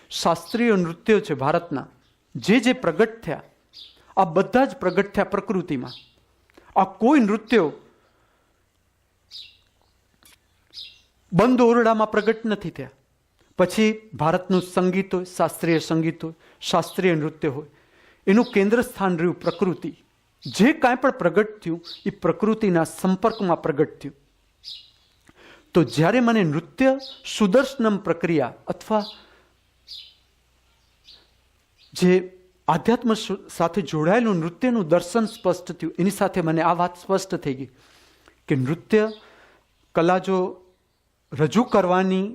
શાસ્ત્રીય નૃત્યો છે ભારતના, જે પ્રગટ થયા, આ બધા જ પ્રગટ થયા પ્રકૃતિમાં. આ કોઈ નૃત્યો બંધ ઓરડામાં પ્રગટ નથી થયા. પછી ભારતનું સંગીત હોય, શાસ્ત્રીય સંગીત હોય, શાસ્ત્રીય નૃત્ય હોય, એનું કેન્દ્ર સ્થાન રહ્યું પ્રકૃતિ. જે કાંઈ પણ પ્રગટ થયું એ પ્રકૃતિના સંપર્કમાં પ્રગટ થયું. તો જ્યારે મને નૃત્ય સુદર્શનમ પ્રક્રિયા અથવા જે આધ્યાત્મ સાથે જોડાયેલું નૃત્યનું દર્શન સ્પષ્ટ થયું, એની સાથે મને આ વાત સ્પષ્ટ થઈ ગઈ કે નૃત્ય કલા જો રજૂ કરવાની,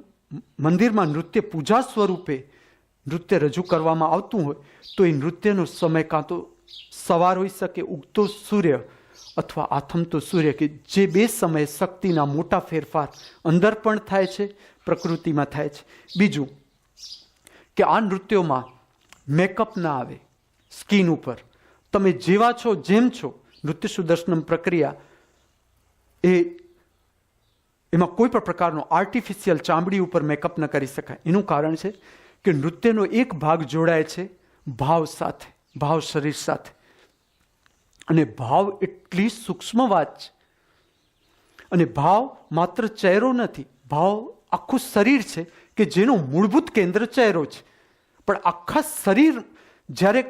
મંદિરમાં નૃત્ય પૂજા સ્વરૂપે નૃત્ય રજૂ કરવામાં આવતું હોય તો એ નૃત્યનો સમય કાં તો સવાર હોઈ શકે, ઉગતો સૂર્ય અથવા આથમતો સૂર્ય, કે જે બે સમયે શક્તિના મોટા ફેરફાર અંદર પણ થાય છે, પ્રકૃતિમાં થાય છે. બીજું કે આ નૃત્યોમાં મેકઅપ ના આવે સ્કિન ઉપર. તમે જેવા છો, જેમ છો, નૃત્ય સુદર્શનમ પ્રક્રિયા એમાં કોઈ પણ પ્રકારનો આર્ટિફિશિયલ ચામડી ઉપર મેકઅપ ન કરી શકાય. એનું કારણ છે કે નૃત્યનો એક ભાગ જોડાય છે ભાવ સાથે, ભાવ શરીર સાથે. અને ભાવ એટલી સૂક્ષ્મ વાત છે. અને ભાવ માત્ર ચહેરો નથી, ભાવ આખું શરીર છે કે જેનું મૂળભૂત કેન્દ્ર ચહેરો છે. પણ આખા શરીર જ્યારે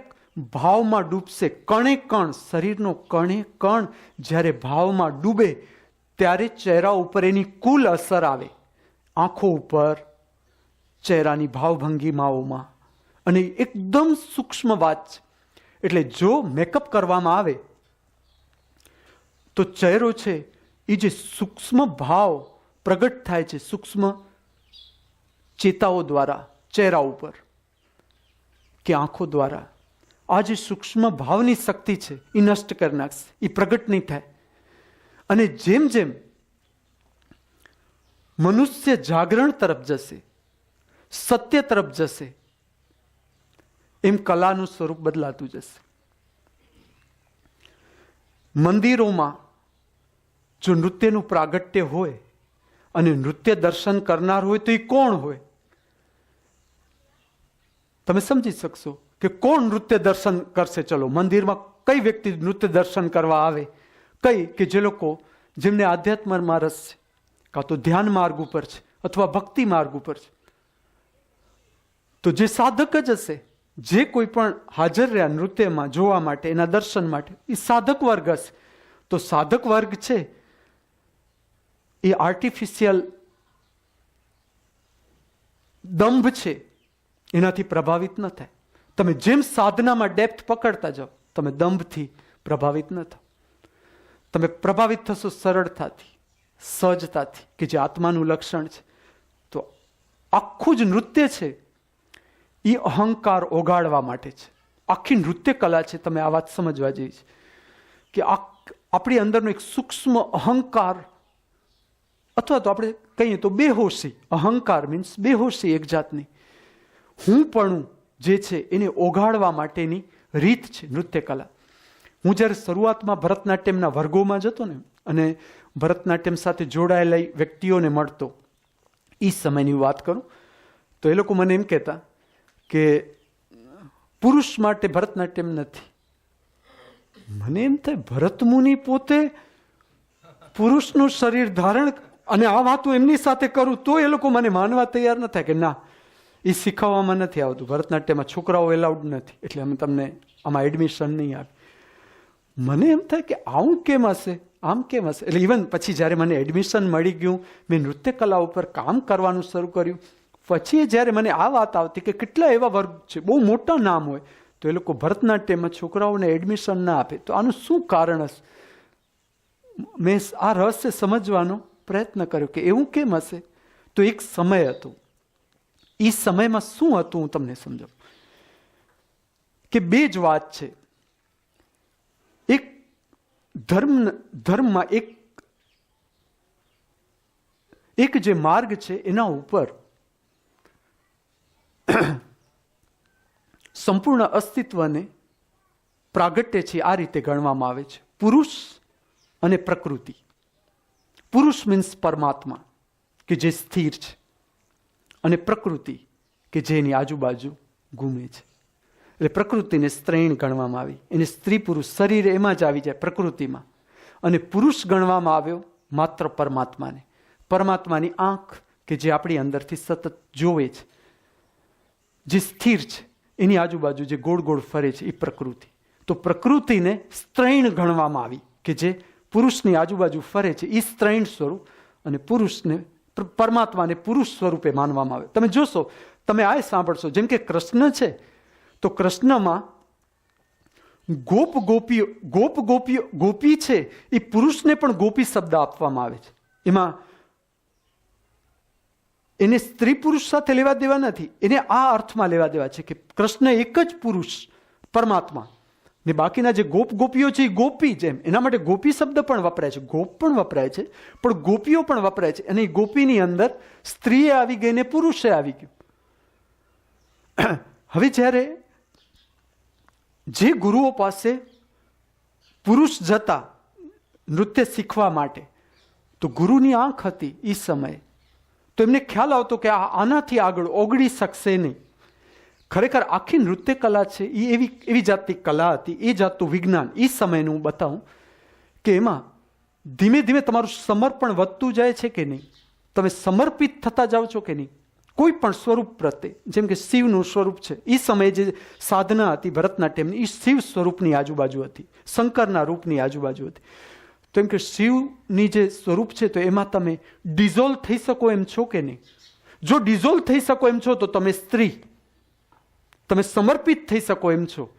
ભાવમાં ડૂબશે, કણે કણ, શરીરનો કણે કણ જ્યારે ભાવમાં ડૂબે ત્યારે ચહેરા ઉપર એની કુલ અસર આવે. આંખો ઉપર, ચહેરાની ભાવભંગીમાઓમાં. અને એકદમ સૂક્ષ્મ વાત છે. એટલે જો મેકઅપ કરવામાં આવે તો ચહેરો છે એ જે સૂક્ષ્મ ભાવ પ્રગટ થાય છે સૂક્ષ્મ ચેતાઓ દ્વારા ચહેરા ઉપર, કે આંખો દ્વારા આ જે સૂક્ષ્મ ભાવની શક્તિ છે એ નષ્ટ કરી નાખશે, એ પ્રગટ નહીં થાય. અને જેમ જેમ મનુષ્ય જાગરણ તરફ જશે, સત્ય તરફ જશે, એમ કલાનું સ્વરૂપ બદલાતું જશે. મંદિરોમાં જો નૃત્યનું પ્રાગટ્ય હોય અને નૃત્ય દર્શન કરનાર હોય તો એ કોણ હોય? તમે સમજી શકશો કે કોણ નૃત્ય દર્શન કરશે. ચલો, મંદિરમાં કઈ વ્યક્તિ નૃત્ય દર્શન કરવા આવે? કઈ કે જે લોકો જેમને આધ્યાત્મમાં રસ છે, કાં તો ધ્યાન માર્ગ ઉપર છે અથવા ભક્તિ માર્ગ ઉપર છે. તો જે સાધક જ હશે, જે કોઈ પણ હાજર રહ્યા નૃત્યમાં જોવા માટે, એના દર્શન માટે, એ સાધક વર્ગ હશે. તો સાધક વર્ગ છે એ આર્ટિફિશિયલ દંભ છે એનાથી પ્રભાવિત ન થાય. તમે જેમ સાધનામાં ડેપ્થ પકડતા જાઓ, તમે દંભથી પ્રભાવિત ન થાઓ. તમે પ્રભાવિત થશો સરળતાથી, સહજતાથી, કે જે આત્માનું લક્ષણ છે. તો આખું જ નૃત્ય છે એ અહંકાર ઓગાળવા માટે છે. આખી નૃત્ય કલા છે, તમે આ વાત સમજવા જેવી છે કે આપણી અંદરનો એક સૂક્ષ્મ અહંકાર, અથવા તો આપણે કહીએ તો બેહોશી. અહંકાર મીન્સ બેહોશી, એક જાતની હુંપણું જે છે એને ઓગાળવા માટેની રીત છે નૃત્ય કલા. હું જ્યારે શરૂઆતમાં ભરતનાટ્યમના વર્ગોમાં જતો ને અને ભરતનાટ્યમ સાથે જોડાયેલા વ્યક્તિઓને મળતો, એ સમયની વાત કરું તો એ લોકો મને એમ કહેતા કે પુરુષ માટે ભરતનાટ્યમ નથી. મને એમ થાય, ભરતમુનિ પોતે પુરુષનું શરીર ધારણ, અને આ વાત હું એમની સાથે કરું તો એ લોકો મને માનવા તૈયાર ન થાય કે ના, એ શીખવવામાં નથી આવતું. ભરતનાટ્યમાં છોકરાઓ એલાઉડ નથી, એટલે અમે તમને આમાં એડમિશન નહીં આપે. મને એમ થાય કે આવું કેમ હશે, આમ કેમ હશે. એટલે ઇવન પછી જ્યારે મને એડમિશન મળી ગયું, મેં નૃત્ય કલા ઉપર કામ કરવાનું શરૂ કર્યું, પછી જ્યારે મને આ વાત આવતી કે કેટલા એવા વર્ગ છે, બહુ મોટા નામ હોય, તો એ લોકો ભરતનાટ્યમમાં છોકરાઓને એડમિશન ના આપે. તો આનું શું કારણ હશે? મેં આ રહસ્ય સમજવાનો પ્રયત્ન કર્યો કે એવું કેમ હશે. તો એક સમય હતો, એ સમયમાં શું હતું હું તમને સમજાવું. કે બે જ વાત છે. એક ધર્મમાં એક જે માર્ગ છે એના ઉપર સંપૂર્ણ અસ્તિત્વને પ્રાગટ્ય છે આ રીતે ગણવામાં આવે છે. પુરુષ અને પ્રકૃતિ. પુરુષ મીન્સ પરમાત્મા કે જે સ્થિર છે, અને પ્રકૃતિ કે જે એની આજુબાજુ ઘૂમે છે. એટલે પ્રકૃતિને સ્ત્રૈણ ગણવામાં આવી. એને સ્ત્રી પુરુષ શરીર એમાં જ આવી જાય પ્રકૃતિમાં. અને પુરુષ ગણવામાં આવ્યો માત્ર પરમાત્માને. પરમાત્માની આંખ કે જે આપણી અંદરથી સતત જોવે છે, જે સ્થિર છે, એની આજુબાજુ જે ગોળ ગોળ ફરે છે, એ પ્રકૃતિ. તો પ્રકૃતિને સ્ત્રૈણ ગણવામાં આવી કે જે પુરુષની આજુબાજુ ફરે છે, એ સ્ત્રૈણ સ્વરૂપ. અને પુરુષને, પરમાત્માને પુરુષ સ્વરૂપે માનવામાં આવે. તમે જોશો, તમે આ સાંભળશો, જેમ કે કૃષ્ણ છે, તો કૃષ્ણમાં ગોપી છે, એ પુરુષને પણ ગોપી શબ્દ આપવામાં આવે છે. એમાં એને સ્ત્રી પુરુષ સાથે લેવા દેવા નથી, એને આ અર્થમાં લેવા દેવા છે કે કૃષ્ણ એક જ પુરુષ પરમાત્મા, ને બાકીના જે ગોપીઓ છે એ ગોપી. જેમ એના માટે ગોપી શબ્દ પણ વપરાય છે, ગોપ પણ વપરાય છે, પણ ગોપીઓ પણ વપરાય છે. અને એ ગોપીની અંદર સ્ત્રીએ આવી ગઈ ને પુરુષે આવી ગયું. હવે જ્યારે જે ગુરુઓ પાસે પુરુષ જતા નૃત્ય શીખવા માટે, તો ગુરુની આંખ હતી એ સમયે, તો એમને ખ્યાલ આવતો કે આનાથી આગળ ઓગળી શકશે નહીં. ખરેખર આખી નૃત્ય કલા છે એ એવી જાતની કલા હતી, એ જાતનું વિજ્ઞાન એ સમયનું હું બતાવું કે એમાં ધીમે ધીમે તમારું સમર્પણ વધતું જાય છે કે નહીં, તમે સમર્પિત થતા જાઓ છો કે નહીં કોઈ પણ સ્વરૂપ પ્રત્યે. જેમ કે શિવનું સ્વરૂપ છે, એ સમયે જે સાધના હતી ભરતનાટ્યમની, એ શિવ સ્વરૂપની આજુબાજુ હતી, શંકરના રૂપની આજુબાજુ હતી. તો એમ કે શિવની જે સ્વરૂપ છે, તો એમાં તમે ડિઝોલ્વ થઈ શકો એમ છો કે નહીં. જો ડિઝોલ્વ થઈ શકો એમ છો તો તમે સ્ત્રી, તમે સમર્પિત થઈ શકો એમ છો.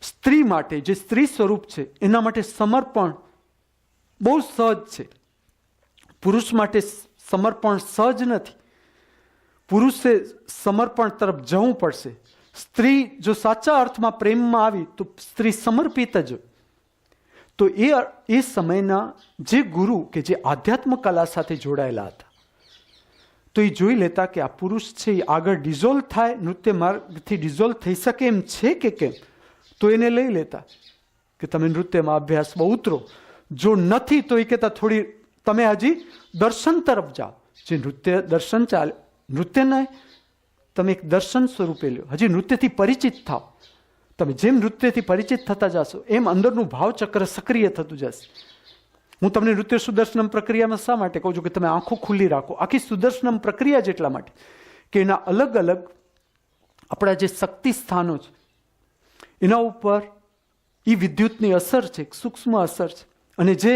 સ્ત્રી માટે જે સ્ત્રી સ્વરૂપ છે એના માટે સમર્પણ બહુ સહજ છે. પુરુષ માટે સમર્પણ સહજ નથી. પુરુષે સમર્પણ તરફ જવું પડશે. સ્ત્રી જો સાચા અર્થમાં પ્રેમમાં આવી તો સ્ત્રી સમર્પિત જ હોય. તો એ સમયના જે ગુરુ કે જે આધ્યાત્મ કલા સાથે જોડાયેલા હતા, તો એ જોઈ લેતા કે આ પુરુષ છે એ આગળ ડિઝોલ્વ થાય, નૃત્ય માર્ગથી ડિઝોલ્વ થઈ શકે એમ છે કે કેમ, તો એને લઈ લેતા કે તમે નૃત્યમાં અભ્યાસમાં ઉતરો. જો નથી તો એ કહેતા થોડી તમે હજી દર્શન તરફ જાઓ. જે નૃત્ય દર્શન ચાલે, નૃત્યને તમે એક દર્શન સ્વરૂપે લ્યો. હજી નૃત્યથી પરિચિત થાવ. તમે જેમ નૃત્યથી પરિચિત થતા જશો એમ અંદરનું ભાવચક્ર સક્રિય થતું જશે. હું તમને નૃત્ય સુદર્શનમ પ્રક્રિયામાં શા માટે કહું છું કે તમે આંખો ખુલ્લી રાખો? આખી સુદર્શનમ પ્રક્રિયા જ એટલા માટે કે એના અલગ અલગ આપણા જે શક્તિ સ્થાનો છે એના ઉપર એ વિદ્યુતની અસર છે, સૂક્ષ્મ અસર છે. અને જે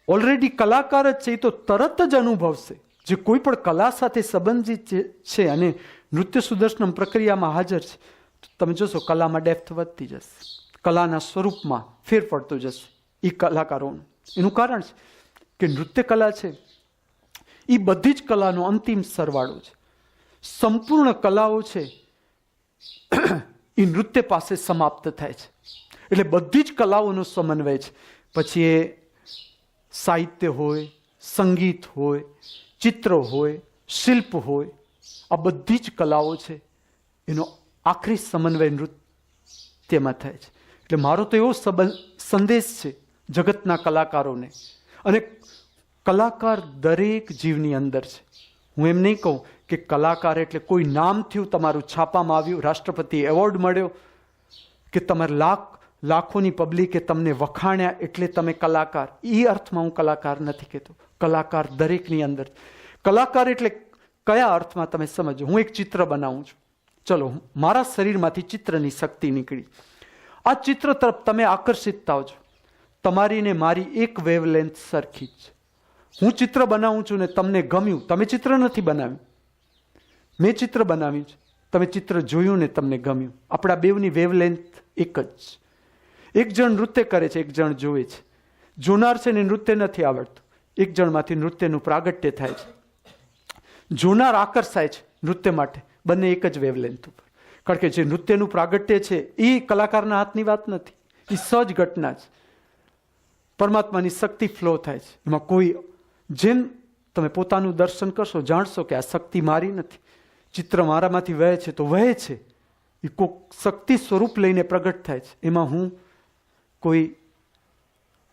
ઓલરેડી કલાકાર જ છે એ તો તરત જ અનુભવશે. જે કોઈ પણ કલા સાથે સંબંધિત છે અને નૃત્ય સુદર્શનમ પ્રક્રિયામાં હાજર છે, તમે જોશો કલામાં ડેપ્થ વધતી જશે, કલાના સ્વરૂપમાં ફેર પડતો જશે એ કલાકારોનું. એનું કારણ છે કે નૃત્ય કલા છે એ બધી જ કલાનો અંતિમ સરવાળો છે. સંપૂર્ણ કલાઓ છે એ નૃત્ય પાસે સમાપ્ત થાય છે. એટલે બધી જ કલાઓનો સમન્વય છે. પછી એ સાહિત્ય હોય, સંગીત હોય, ચિત્ર હોય, શિલ્પ હોય, આ બધી જ કલાઓ છે એનો આખરી સમન્વય નૃત્યમાં થાય છે. એટલે મારો તો એવો સંદેશ છે જગતના કલાકારોને, અને કલાકાર દરેક જીવની અંદર છે. હું એમ નહીં કહું કે કલાકાર એટલે કોઈ નામ થયું, તમારું છાપામાં આવ્યું, રાષ્ટ્રપતિ એવોર્ડ મળ્યો, કે તમારે લાખોની પબ્લિકે તમને વખાણ્યા એટલે તમે કલાકાર. એ અર્થમાં હું કલાકાર નથી કહેતો. કલાકાર દરેકની અંદર. કલાકાર એટલે કયા અર્થમાં તમે સમજો. હું એક ચિત્ર બનાવું છું, ચલો મારા શરીરમાંથી ચિત્રની શક્તિ નીકળી, આ ચિત્ર તરફ તમે આકર્ષિત થાવ છો. તમારી ને મારી એક વેવલેન્થ સરખી જ. હું ચિત્ર બનાવું છું ને તમને ગમ્યું, તમે ચિત્ર નથી બનાવ્યું, મેં ચિત્ર બનાવ્યું છે, તમે ચિત્ર જોયું ને તમને ગમ્યું. આપણા બેવની વેવલેન્થ એક જ. એક જણ નૃત્ય કરે છે, એક જણ જોવે છે. જોનાર છે ને નૃત્ય નથી આવડતું, એક જણમાંથી નૃત્યનું પ્રાગટ્ય થાય છે. જોનાર આકર્ષાય છે નૃત્ય માટે, બંને એક જ વેવલેન્થ ઉપર. કારણ કે જે નૃત્યનું પ્રાગટ્ય છે એ કલાકારના હાથની વાત નથી, એ સહજ ઘટના છે. પરમાત્માની શક્તિ ફ્લો થાય છે એમાં. કોઈ જેમ તમે પોતાનું દર્શન કરશો જાણશો કે આ શક્તિ મારી નથી, ચિત્ર મારામાંથી વહે છે તો વહે છે, એ કોઈક શક્તિ સ્વરૂપ લઈને પ્રગટ થાય છે. એમાં હું કોઈ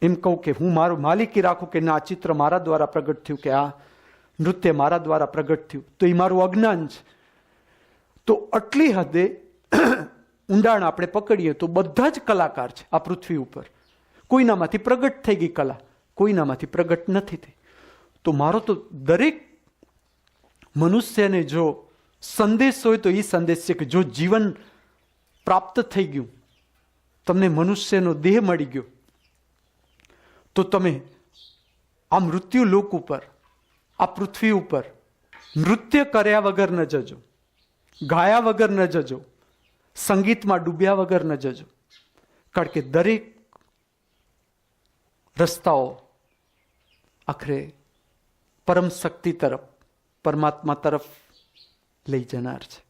એમ કહું કે હું મારું માલિકી રાખું કે ના ચિત્ર મારા દ્વારા પ્રગટ થયું, કે આ નૃત્ય મારા દ્વારા પ્રગટ થયું, તો એ મારું અજ્ઞાન છે. તો આટલી હદે ઊંડાણ આપણે પકડીએ તો બધા જ કલાકાર છે આ પૃથ્વી ઉપર. કોઈનામાંથી પ્રગટ થઈ ગઈ કલા, કોઈનામાંથી પ્રગટ નથી થઈ. તો મારો તો દરેક મનુષ્યને જો સંદેશ હોય તો એ સંદેશ છે કે જો જીવન પ્રાપ્ત થઈ ગયું, તમને મનુષ્યનો દેહ મળી ગયો, તો તમે આ મૃત્યુ લોક ઉપર, આ પૃથ્વી ઉપર નૃત્ય કર્યા વગર ન જજો, ગાયા વગર ન જજો, સંગીતમાં ડૂબ્યા વગર ન જજો. કારણ કે દરેક રસ્તાઓ આખરે પરમ શક્તિ તરફ, પરમાત્મા તરફ લઈ જનાર છે.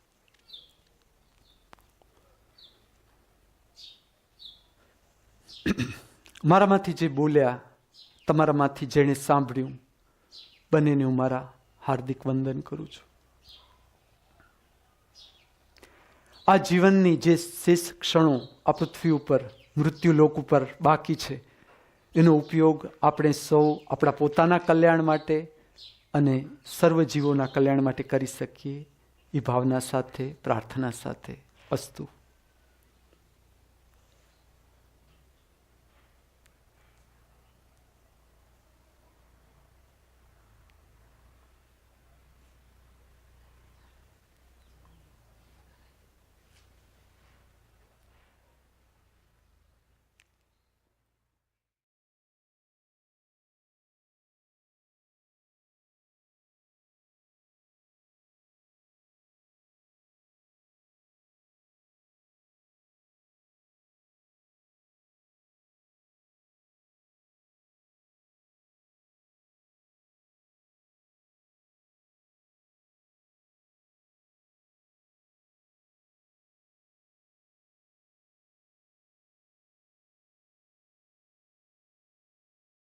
મારામાંથી જે બોલ્યા, તમારામાંથી જેણે સાંભળ્યું, બંનેને હું મારા હાર્દિક વંદન કરું છું. આ જીવનની જે શેષ ક્ષણો આ પૃથ્વી ઉપર, મૃત્યુલોક ઉપર બાકી છે, એનો ઉપયોગ આપણે સૌ આપણા પોતાના કલ્યાણ માટે અને સર્વજીવોના કલ્યાણ માટે કરી શકીએ, એ ભાવના સાથે, પ્રાર્થના સાથે. અસ્તુ.